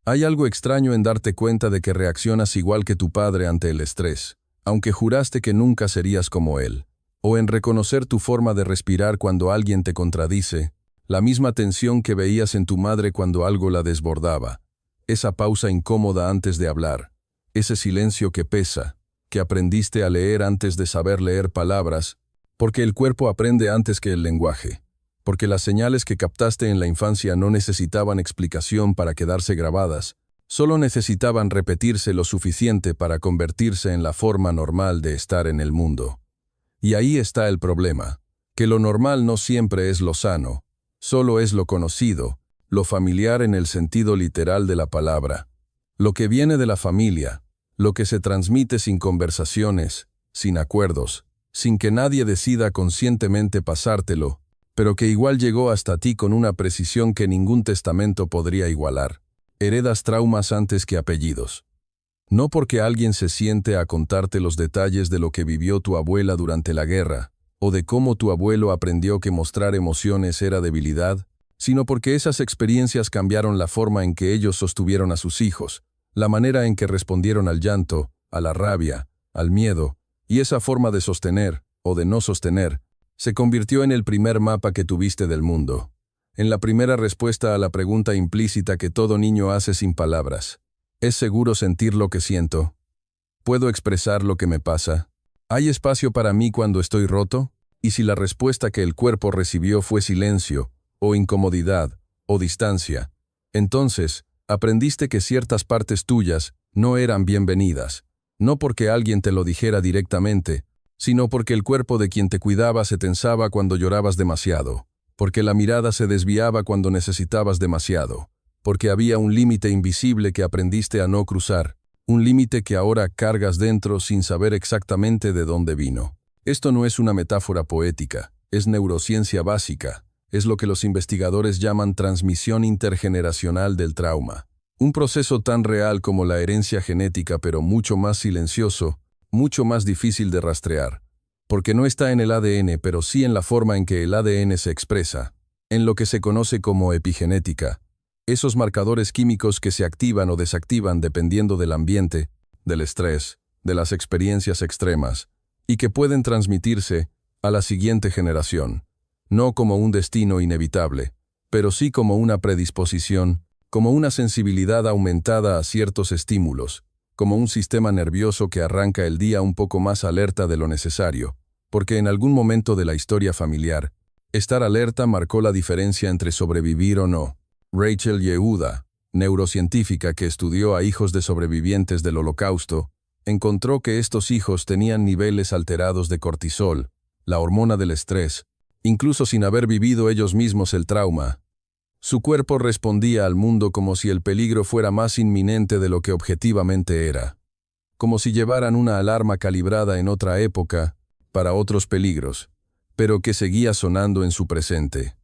Hay algo extraño en darte cuenta de que reaccionas igual que tu padre ante el estrés, aunque juraste que nunca serías como él. O en reconocer tu forma de respirar cuando alguien te contradice, la misma tensión que veías en tu madre cuando algo la desbordaba. Esa pausa incómoda antes de hablar, ese silencio que pesa, que aprendiste a leer antes de saber leer palabras, porque el cuerpo aprende antes que el lenguaje, porque las señales que captaste en la infancia no necesitaban explicación para quedarse grabadas, solo necesitaban repetirse lo suficiente para convertirse en la forma normal de estar en el mundo. Y ahí está el problema, que lo normal no siempre es lo sano, solo es lo conocido, lo familiar en el sentido literal de la palabra. Lo que viene de la familia, lo que se transmite sin conversaciones, sin acuerdos, sin que nadie decida conscientemente pasártelo, pero que igual llegó hasta ti con una precisión que ningún testamento podría igualar. Heredas traumas antes que apellidos. No porque alguien se siente a contarte los detalles de lo que vivió tu abuela durante la guerra, o de cómo tu abuelo aprendió que mostrar emociones era debilidad, sino porque esas experiencias cambiaron la forma en que ellos sostuvieron a sus hijos, la manera en que respondieron al llanto, a la rabia, al miedo, y esa forma de sostener, o de no sostener, se convirtió en el primer mapa que tuviste del mundo, en la primera respuesta a la pregunta implícita que todo niño hace sin palabras. ¿Es seguro sentir lo que siento? ¿Puedo expresar lo que me pasa? ¿Hay espacio para mí cuando estoy roto? Y si la respuesta que el cuerpo recibió fue silencio, o incomodidad, o distancia, entonces, aprendiste que ciertas partes tuyas no eran bienvenidas, no porque alguien te lo dijera directamente, sino porque el cuerpo de quien te cuidaba se tensaba cuando llorabas demasiado, porque la mirada se desviaba cuando necesitabas demasiado, porque había un límite invisible que aprendiste a no cruzar, un límite que ahora cargas dentro sin saber exactamente de dónde vino. Esto no es una metáfora poética, es neurociencia básica, es lo que los investigadores llaman transmisión intergeneracional del trauma. Un proceso tan real como la herencia genética, pero mucho más silencioso, mucho más difícil de rastrear, porque no está en el ADN, pero sí en la forma en que el ADN se expresa, en lo que se conoce como epigenética, esos marcadores químicos que se activan o desactivan dependiendo del ambiente, del estrés, de las experiencias extremas, y que pueden transmitirse a la siguiente generación, no como un destino inevitable, pero sí como una predisposición, como una sensibilidad aumentada a ciertos estímulos, como un sistema nervioso que arranca el día un poco más alerta de lo necesario, porque en algún momento de la historia familiar, estar alerta marcó la diferencia entre sobrevivir o no. Rachel Yehuda, neurocientífica que estudió a hijos de sobrevivientes del Holocausto, encontró que estos hijos tenían niveles alterados de cortisol, la hormona del estrés, incluso sin haber vivido ellos mismos el trauma. Su cuerpo respondía al mundo como si el peligro fuera más inminente de lo que objetivamente era, como si llevaran una alarma calibrada en otra época, para otros peligros, pero que seguía sonando en su presente.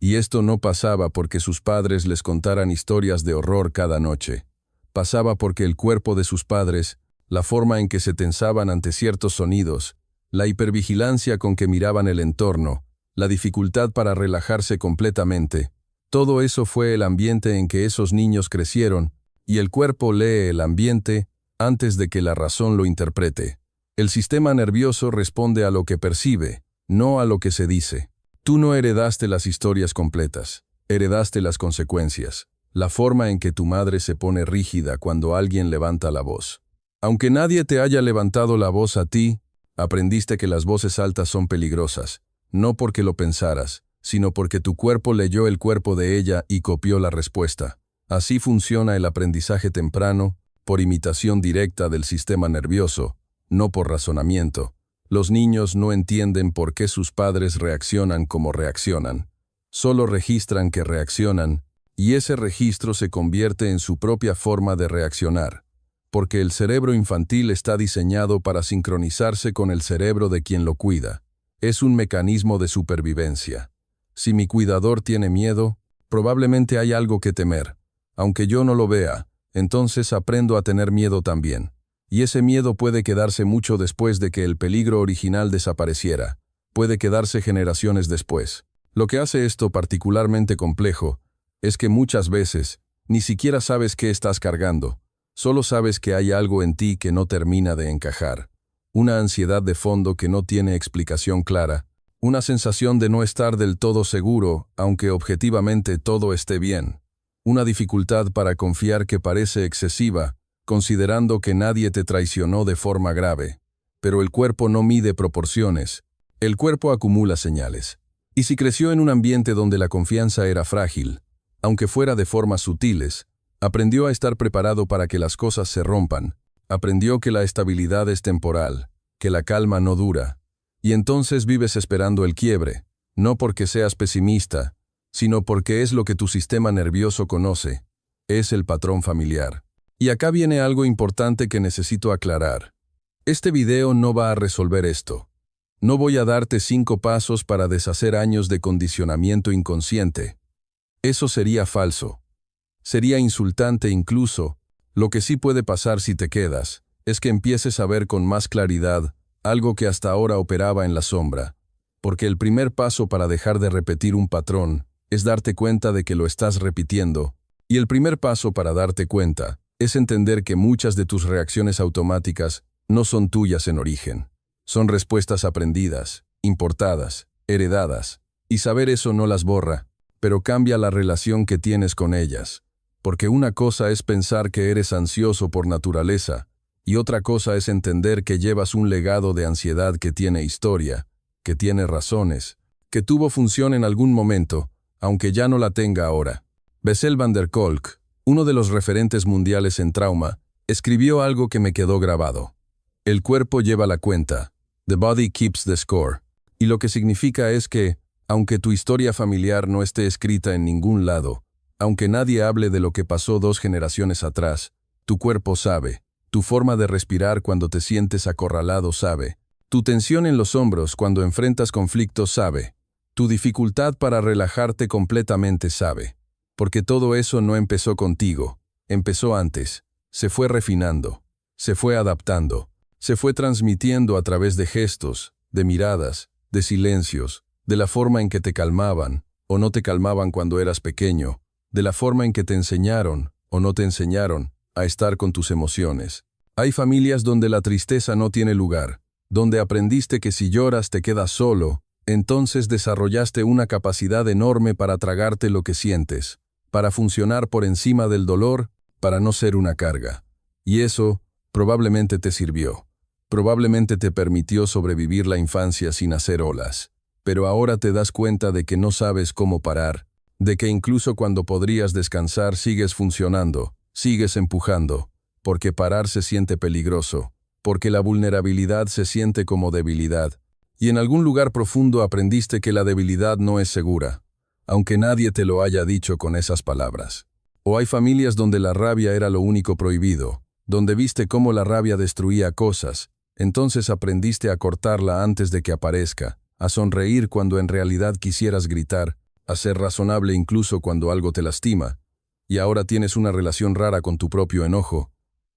Y esto no pasaba porque sus padres les contaran historias de horror cada noche. Pasaba porque el cuerpo de sus padres, la forma en que se tensaban ante ciertos sonidos, la hipervigilancia con que miraban el entorno, la dificultad para relajarse completamente, todo eso fue el ambiente en que esos niños crecieron, y el cuerpo lee el ambiente antes de que la razón lo interprete. El sistema nervioso responde a lo que percibe, no a lo que se dice. Tú no heredaste las historias completas, heredaste las consecuencias, la forma en que tu madre se pone rígida cuando alguien levanta la voz. Aunque nadie te haya levantado la voz a ti, aprendiste que las voces altas son peligrosas, no porque lo pensaras, sino porque tu cuerpo leyó el cuerpo de ella y copió la respuesta. Así funciona el aprendizaje temprano, por imitación directa del sistema nervioso, no por razonamiento. Los niños no entienden por qué sus padres reaccionan como reaccionan. Solo registran que reaccionan, y ese registro se convierte en su propia forma de reaccionar, porque el cerebro infantil está diseñado para sincronizarse con el cerebro de quien lo cuida. Es un mecanismo de supervivencia. Si mi cuidador tiene miedo, probablemente hay algo que temer. Aunque yo no lo vea, entonces aprendo a tener miedo también. Y ese miedo puede quedarse mucho después de que el peligro original desapareciera. Puede quedarse generaciones después. Lo que hace esto particularmente complejo es que muchas veces, Ni siquiera sabes qué estás cargando. Solo sabes que hay algo en ti que no termina de encajar. Una ansiedad de fondo que no tiene explicación clara. Una sensación de no estar del todo seguro, aunque objetivamente todo esté bien. Una dificultad para confiar que parece excesiva, considerando que nadie te traicionó de forma grave. Pero el cuerpo no mide proporciones. El cuerpo acumula señales. Y si creció en un ambiente donde la confianza era frágil, aunque fuera de formas sutiles, aprendió a estar preparado para que las cosas se rompan. Aprendió que la estabilidad es temporal, que la calma no dura. Y entonces vives esperando el quiebre, no porque seas pesimista, sino porque es lo que tu sistema nervioso conoce. Es el patrón familiar. Y acá viene algo importante que necesito aclarar. Este video no va a resolver esto. No voy a darte 5 pasos para deshacer años de condicionamiento inconsciente. Eso sería falso. Sería insultante incluso. Lo que sí puede pasar si te quedas, es que empieces a ver con más claridad algo que hasta ahora operaba en la sombra. Porque el primer paso para dejar de repetir un patrón es darte cuenta de que lo estás repitiendo. Y el primer paso para darte cuenta es entender que muchas de tus reacciones automáticas no son tuyas en origen. Son respuestas aprendidas, importadas, heredadas. Y saber eso no las borra, pero cambia la relación que tienes con ellas. Porque una cosa es pensar que eres ansioso por naturaleza, y otra cosa es entender que llevas un legado de ansiedad que tiene historia, que tiene razones, que tuvo función en algún momento, aunque ya no la tenga ahora. Bessel van der Kolk, uno de los referentes mundiales en trauma, escribió algo que me quedó grabado. El cuerpo lleva la cuenta. The body keeps the score. Y lo que significa es que, aunque tu historia familiar no esté escrita en ningún lado, aunque nadie hable de lo que pasó 2 generaciones atrás, tu cuerpo sabe. Tu forma de respirar cuando te sientes acorralado sabe. Tu tensión en los hombros cuando enfrentas conflictos sabe. Tu dificultad para relajarte completamente sabe. Porque todo eso no empezó contigo. Empezó antes. Se fue refinando. Se fue adaptando. Se fue transmitiendo a través de gestos, de miradas, de silencios, de la forma en que te calmaban o no te calmaban cuando eras pequeño, de la forma en que te enseñaron o no te enseñaron a estar con tus emociones. Hay familias donde la tristeza no tiene lugar, donde aprendiste que si lloras te quedas solo, entonces desarrollaste una capacidad enorme para tragarte lo que sientes, para funcionar por encima del dolor, para no ser una carga. Y eso probablemente te sirvió. Probablemente te permitió sobrevivir la infancia sin hacer olas. Pero ahora te das cuenta de que no sabes cómo parar, de que incluso cuando podrías descansar sigues funcionando, sigues empujando, porque parar se siente peligroso, porque la vulnerabilidad se siente como debilidad, y en algún lugar profundo aprendiste que la debilidad no es segura, aunque nadie te lo haya dicho con esas palabras. O hay familias donde la rabia era lo único prohibido, donde viste cómo la rabia destruía cosas, entonces aprendiste a cortarla antes de que aparezca, a sonreír cuando en realidad quisieras gritar, a ser razonable incluso cuando algo te lastima, y ahora tienes una relación rara con tu propio enojo.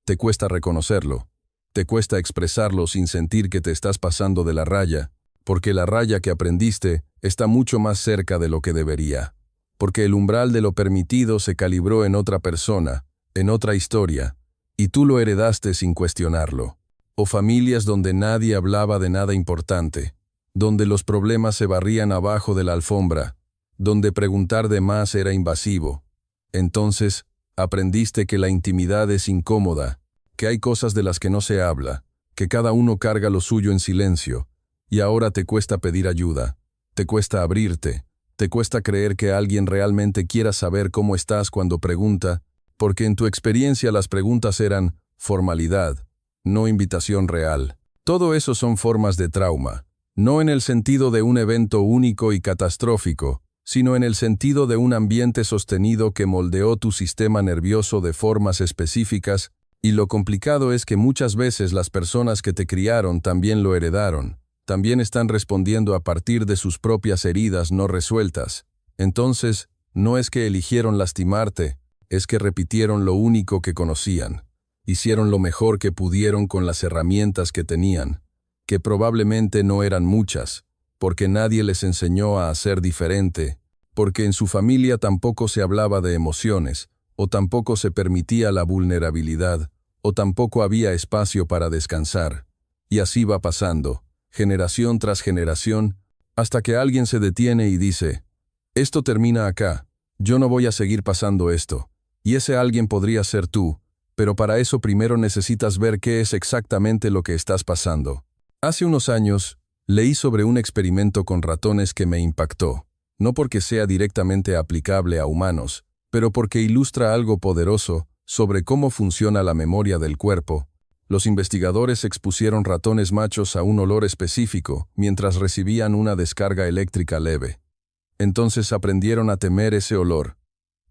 Te cuesta reconocerlo, te cuesta expresarlo sin sentir que te estás pasando de la raya, porque la raya que aprendiste está mucho más cerca de lo que debería, porque el umbral de lo permitido se calibró en otra persona, en otra historia, y tú lo heredaste sin cuestionarlo. O familias donde nadie hablaba de nada importante, donde los problemas se barrían abajo de la alfombra, donde preguntar de más era invasivo. Entonces, aprendiste que la intimidad es incómoda, que hay cosas de las que no se habla, que cada uno carga lo suyo en silencio, y ahora te cuesta pedir ayuda, te cuesta abrirte, te cuesta creer que alguien realmente quiera saber cómo estás cuando pregunta, porque en tu experiencia las preguntas eran formalidad, no invitación real. Todo eso son formas de trauma, no en el sentido de un evento único y catastrófico, sino en el sentido de un ambiente sostenido que moldeó tu sistema nervioso de formas específicas, y lo complicado es que muchas veces las personas que te criaron también lo heredaron, también están respondiendo a partir de sus propias heridas no resueltas. Entonces, no es que eligieron lastimarte, es que repitieron lo único que conocían. Hicieron lo mejor que pudieron con las herramientas que tenían, que probablemente no eran muchas, porque nadie les enseñó a hacer diferente, porque en su familia tampoco se hablaba de emociones, o tampoco se permitía la vulnerabilidad, o tampoco había espacio para descansar. Y así va pasando, generación tras generación, hasta que alguien se detiene y dice, esto termina acá, yo no voy a seguir pasando esto. Y ese alguien podría ser tú, pero para eso primero necesitas ver qué es exactamente lo que estás pasando. Hace unos años, leí sobre un experimento con ratones que me impactó, no porque sea directamente aplicable a humanos, pero porque ilustra algo poderoso sobre cómo funciona la memoria del cuerpo. Los investigadores expusieron ratones machos a un olor específico mientras recibían una descarga eléctrica leve. Entonces aprendieron a temer ese olor.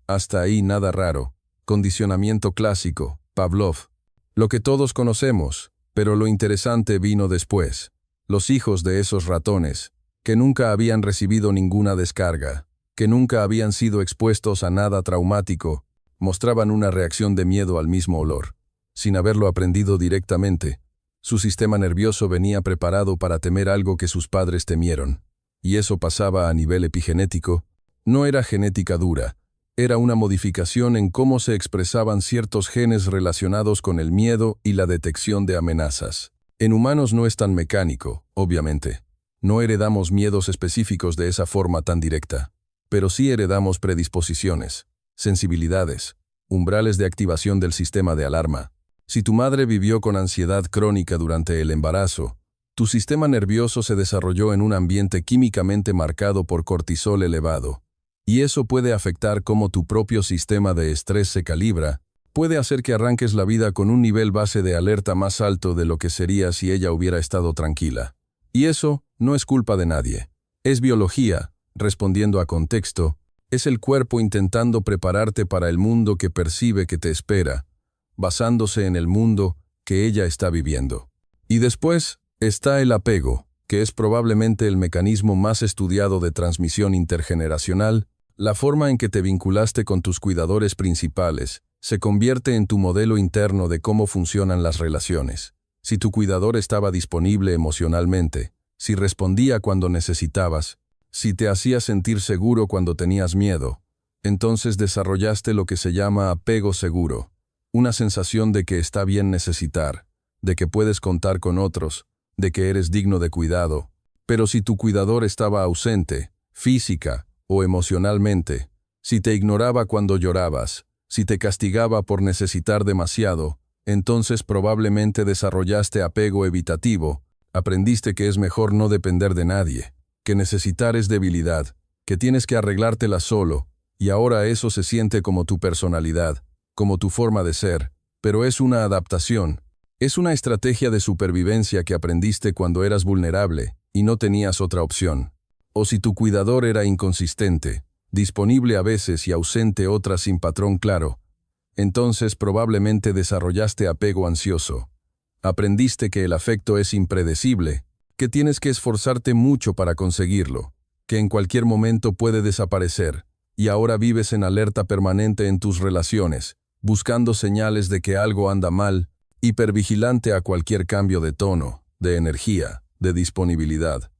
Hasta ahí nada raro. Condicionamiento clásico, Pavlov. Lo que todos conocemos, pero lo interesante vino después. Los hijos de esos ratones, que nunca habían recibido ninguna descarga, que nunca habían sido expuestos a nada traumático, mostraban una reacción de miedo al mismo olor. Sin haberlo aprendido directamente, su sistema nervioso venía preparado para temer algo que sus padres temieron. Y eso pasaba a nivel epigenético. No era genética dura. Era una modificación en cómo se expresaban ciertos genes relacionados con el miedo y la detección de amenazas. En humanos no es tan mecánico, obviamente. No heredamos miedos específicos de esa forma tan directa. Pero sí heredamos predisposiciones, sensibilidades, umbrales de activación del sistema de alarma. Si tu madre vivió con ansiedad crónica durante el embarazo, tu sistema nervioso se desarrolló en un ambiente químicamente marcado por cortisol elevado. Y eso puede afectar cómo tu propio sistema de estrés se calibra, puede hacer que arranques la vida con un nivel base de alerta más alto de lo que sería si ella hubiera estado tranquila. Y eso no es culpa de nadie. Es biología, respondiendo a contexto, es el cuerpo intentando prepararte para el mundo que percibe que te espera, basándose en el mundo que ella está viviendo. Y después está el apego, que es probablemente el mecanismo más estudiado de transmisión intergeneracional. La forma en que te vinculaste con tus cuidadores principales se convierte en tu modelo interno de cómo funcionan las relaciones. Si tu cuidador estaba disponible emocionalmente, si respondía cuando necesitabas, si te hacía sentir seguro cuando tenías miedo, entonces desarrollaste lo que se llama apego seguro, una sensación de que está bien necesitar, de que puedes contar con otros, de que eres digno de cuidado. Pero si tu cuidador estaba ausente, física o emocionalmente, si te ignoraba cuando llorabas, si te castigaba por necesitar demasiado, entonces probablemente desarrollaste apego evitativo, aprendiste que es mejor no depender de nadie, que necesitar es debilidad, que tienes que arreglártela solo, y ahora eso se siente como tu personalidad, como tu forma de ser, pero es una adaptación, es una estrategia de supervivencia que aprendiste cuando eras vulnerable y no tenías otra opción. O si tu cuidador era inconsistente, disponible a veces y ausente otras sin patrón claro, entonces probablemente desarrollaste apego ansioso. Aprendiste que el afecto es impredecible, que tienes que esforzarte mucho para conseguirlo, que en cualquier momento puede desaparecer, y ahora vives en alerta permanente en tus relaciones, buscando señales de que algo anda mal, hipervigilante a cualquier cambio de tono, de energía, de disponibilidad.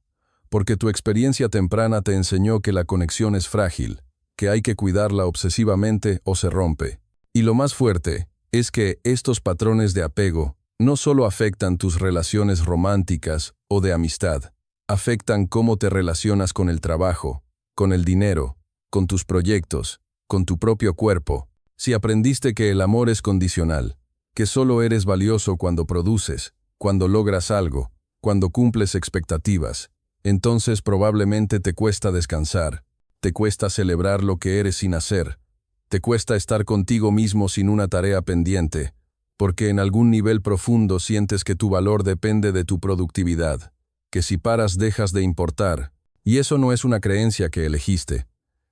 Porque tu experiencia temprana te enseñó que la conexión es frágil, que hay que cuidarla obsesivamente o se rompe. Y lo más fuerte es que estos patrones de apego no solo afectan tus relaciones románticas o de amistad, afectan cómo te relacionas con el trabajo, con el dinero, con tus proyectos, con tu propio cuerpo. Si aprendiste que el amor es condicional, que solo eres valioso cuando produces, cuando logras algo, cuando cumples expectativas, entonces probablemente te cuesta descansar, te cuesta celebrar lo que eres sin hacer, te cuesta estar contigo mismo sin una tarea pendiente, porque en algún nivel profundo sientes que tu valor depende de tu productividad, que si paras dejas de importar, y eso no es una creencia que elegiste,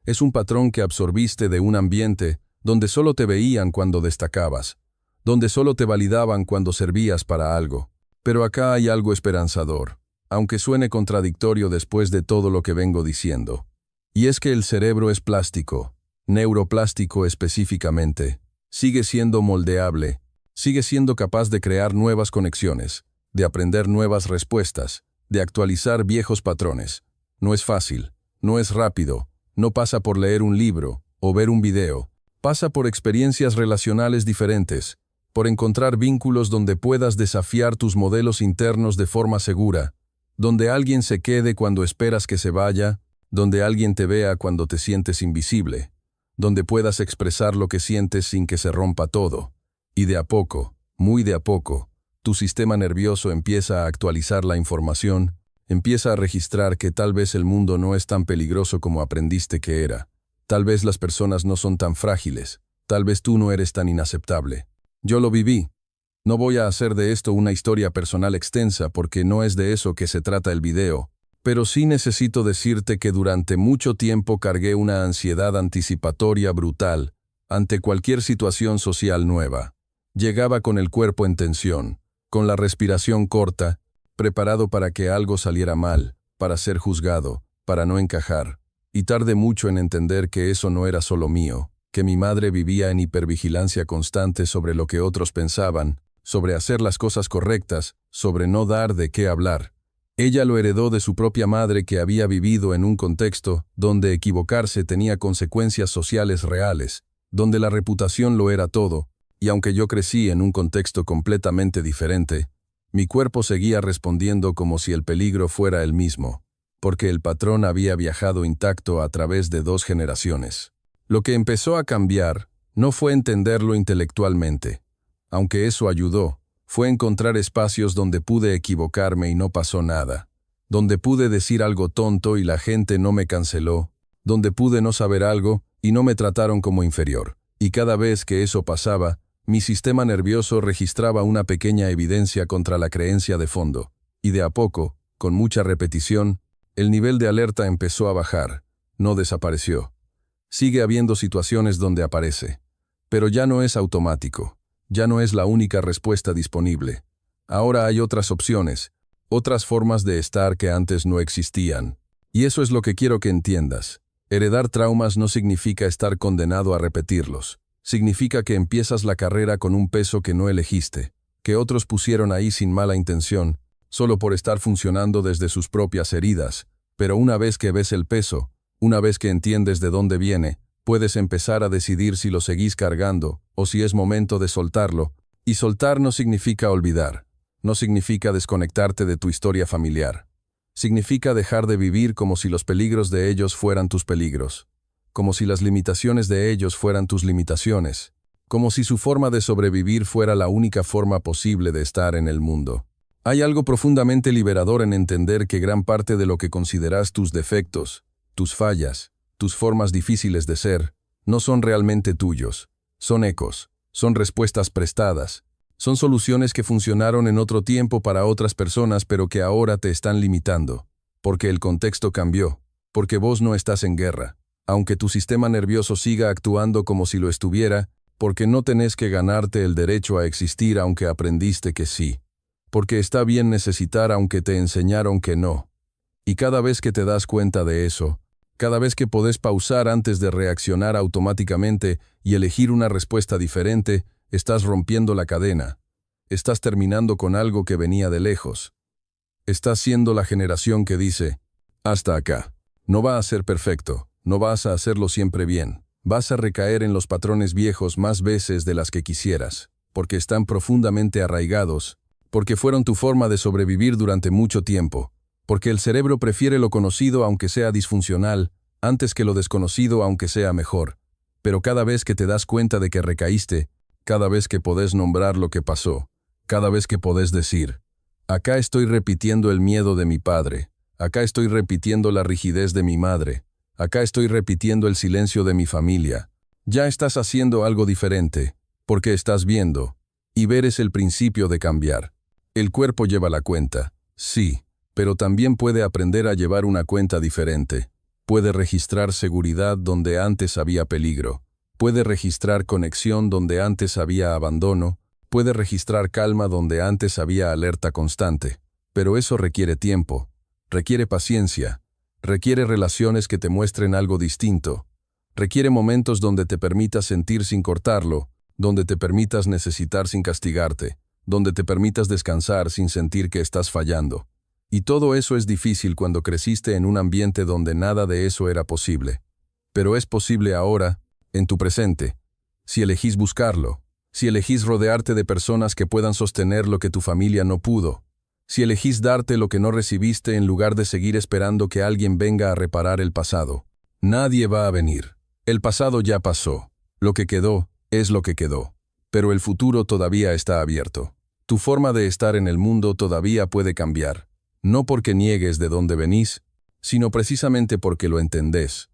es un patrón que absorbiste de un ambiente donde solo te veían cuando destacabas, donde solo te validaban cuando servías para algo. Pero acá hay algo esperanzador, aunque suene contradictorio después de todo lo que vengo diciendo. Y es que el cerebro es plástico, neuroplástico específicamente, sigue siendo moldeable, sigue siendo capaz de crear nuevas conexiones, de aprender nuevas respuestas, de actualizar viejos patrones. No es fácil, no es rápido, no pasa por leer un libro o ver un video, Pasa por experiencias relacionales diferentes, por encontrar vínculos donde puedas desafiar tus modelos internos de forma segura, donde alguien se quede cuando esperas que se vaya, donde alguien te vea cuando te sientes invisible, donde puedas expresar lo que sientes sin que se rompa todo. Y de a poco, muy de a poco, tu sistema nervioso empieza a actualizar la información, empieza a registrar que tal vez el mundo no es tan peligroso como aprendiste que era. Tal vez las personas no son tan frágiles, tal vez tú no eres tan inaceptable. Yo lo viví. No voy a hacer de esto una historia personal extensa porque no es de eso que se trata el video, pero sí necesito decirte que durante mucho tiempo cargué una ansiedad anticipatoria brutal ante cualquier situación social nueva. Llegaba con el cuerpo en tensión, con la respiración corta, preparado para que algo saliera mal, para ser juzgado, para no encajar. Y tardé mucho en entender que eso no era solo mío, que mi madre vivía en hipervigilancia constante sobre lo que otros pensaban, sobre hacer las cosas correctas, sobre no dar de qué hablar. Ella lo heredó de su propia madre que había vivido en un contexto donde equivocarse tenía consecuencias sociales reales, donde la reputación lo era todo, y aunque yo crecí en un contexto completamente diferente, mi cuerpo seguía respondiendo como si el peligro fuera el mismo, porque el patrón había viajado intacto a través de 2 generaciones. Lo que empezó a cambiar no fue entenderlo intelectualmente, aunque eso ayudó, fue encontrar espacios donde pude equivocarme y no pasó nada, donde pude decir algo tonto y la gente no me canceló, donde pude no saber algo y no me trataron como inferior. Y cada vez que eso pasaba, mi sistema nervioso registraba una pequeña evidencia contra la creencia de fondo, y de a poco, con mucha repetición, el nivel de alerta empezó a bajar, no desapareció. Sigue habiendo situaciones donde aparece, pero ya no es automático, ya no es la única respuesta disponible. Ahora hay otras opciones, otras formas de estar que antes no existían. Y eso es lo que quiero que entiendas. Heredar traumas no significa estar condenado a repetirlos. Significa que empiezas la carrera con un peso que no elegiste, que otros pusieron ahí sin mala intención, solo por estar funcionando desde sus propias heridas. Pero una vez que ves el peso, una vez que entiendes de dónde viene, puedes empezar a decidir si lo seguís cargando o si es momento de soltarlo. Y soltar no significa olvidar, no significa desconectarte de tu historia familiar. Significa dejar de vivir como si los peligros de ellos fueran tus peligros, como si las limitaciones de ellos fueran tus limitaciones, como si su forma de sobrevivir fuera la única forma posible de estar en el mundo. Hay algo profundamente liberador en entender que gran parte de lo que consideras tus defectos, tus fallas, tus formas difíciles de ser, no son realmente tuyos. Son ecos, son respuestas prestadas, son soluciones que funcionaron en otro tiempo para otras personas pero que ahora te están limitando, porque el contexto cambió, porque vos no estás en guerra, aunque tu sistema nervioso siga actuando como si lo estuviera, porque no tenés que ganarte el derecho a existir aunque aprendiste que sí, porque está bien necesitar aunque te enseñaron que no. Y cada vez que te das cuenta de eso, cada vez que podés pausar antes de reaccionar automáticamente y elegir una respuesta diferente, estás rompiendo la cadena. Estás terminando con algo que venía de lejos. Estás siendo la generación que dice, hasta acá. No va a ser perfecto, no vas a hacerlo siempre bien. Vas a recaer en los patrones viejos más veces de las que quisieras, porque están profundamente arraigados, porque fueron tu forma de sobrevivir durante mucho tiempo, porque el cerebro prefiere lo conocido aunque sea disfuncional, antes que lo desconocido aunque sea mejor. Pero cada vez que te das cuenta de que recaíste, cada vez que podés nombrar lo que pasó, cada vez que podés decir, acá estoy repitiendo el miedo de mi padre, acá estoy repitiendo la rigidez de mi madre, acá estoy repitiendo el silencio de mi familia, ya estás haciendo algo diferente, porque estás viendo, y ver es el principio de cambiar. El cuerpo lleva la cuenta, sí, pero también puede aprender a llevar una cuenta diferente. Puede registrar seguridad donde antes había peligro. Puede registrar conexión donde antes había abandono. Puede registrar calma donde antes había alerta constante. Pero eso requiere tiempo, requiere paciencia, requiere relaciones que te muestren algo distinto. Requiere momentos donde te permitas sentir sin cortarlo, donde te permitas necesitar sin castigarte, donde te permitas descansar sin sentir que estás fallando. Y todo eso es difícil cuando creciste en un ambiente donde nada de eso era posible. Pero es posible ahora, en tu presente, si elegís buscarlo, si elegís rodearte de personas que puedan sostener lo que tu familia no pudo, si elegís darte lo que no recibiste en lugar de seguir esperando que alguien venga a reparar el pasado. Nadie va a venir. El pasado ya pasó. Lo que quedó es lo que quedó. Pero el futuro todavía está abierto. Tu forma de estar en el mundo todavía puede cambiar. No porque niegues de dónde venís, sino precisamente porque lo entendés.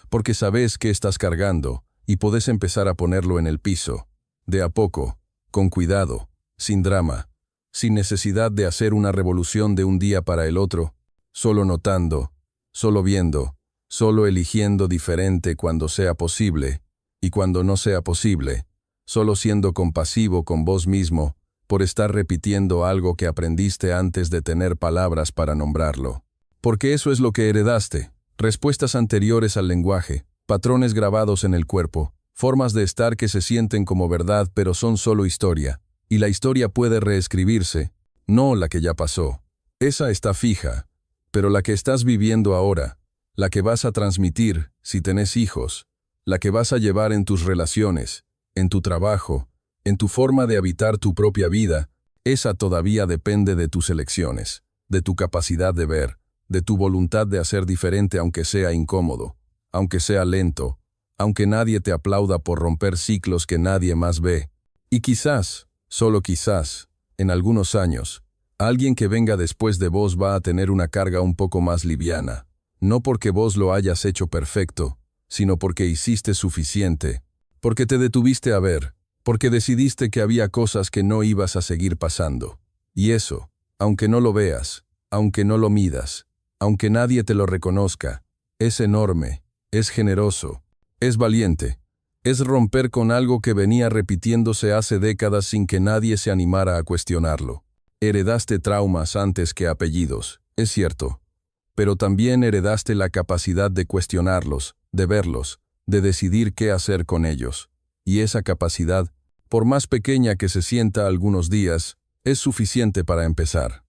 Porque sabés qué estás cargando y podés empezar a ponerlo en el piso. De a poco, con cuidado, sin drama, sin necesidad de hacer una revolución de un día para el otro, solo notando, solo viendo, solo eligiendo diferente cuando sea posible, y cuando no sea posible, solo siendo compasivo con vos mismo por estar repitiendo algo que aprendiste antes de tener palabras para nombrarlo. Porque eso es lo que heredaste, respuestas anteriores al lenguaje, patrones grabados en el cuerpo, formas de estar que se sienten como verdad pero son solo historia, y la historia puede reescribirse, no la que ya pasó. Esa está fija, pero la que estás viviendo ahora, la que vas a transmitir si tenés hijos, la que vas a llevar en tus relaciones, en tu trabajo, en tu forma de habitar tu propia vida, esa todavía depende de tus elecciones, de tu capacidad de ver, de tu voluntad de hacer diferente aunque sea incómodo, aunque sea lento, aunque nadie te aplauda por romper ciclos que nadie más ve. Y quizás, solo quizás, en algunos años, alguien que venga después de vos va a tener una carga un poco más liviana, no porque vos lo hayas hecho perfecto, sino porque hiciste suficiente, porque te detuviste a ver, porque decidiste que había cosas que no ibas a seguir pasando. Y eso, aunque no lo veas, aunque no lo midas, aunque nadie te lo reconozca, es enorme, es generoso, es valiente, es romper con algo que venía repitiéndose hace décadas sin que nadie se animara a cuestionarlo. Heredaste traumas antes que apellidos, es cierto, pero también heredaste la capacidad de cuestionarlos, de verlos, de decidir qué hacer con ellos. Y esa capacidad, por más pequeña que se sienta algunos días, es suficiente para empezar.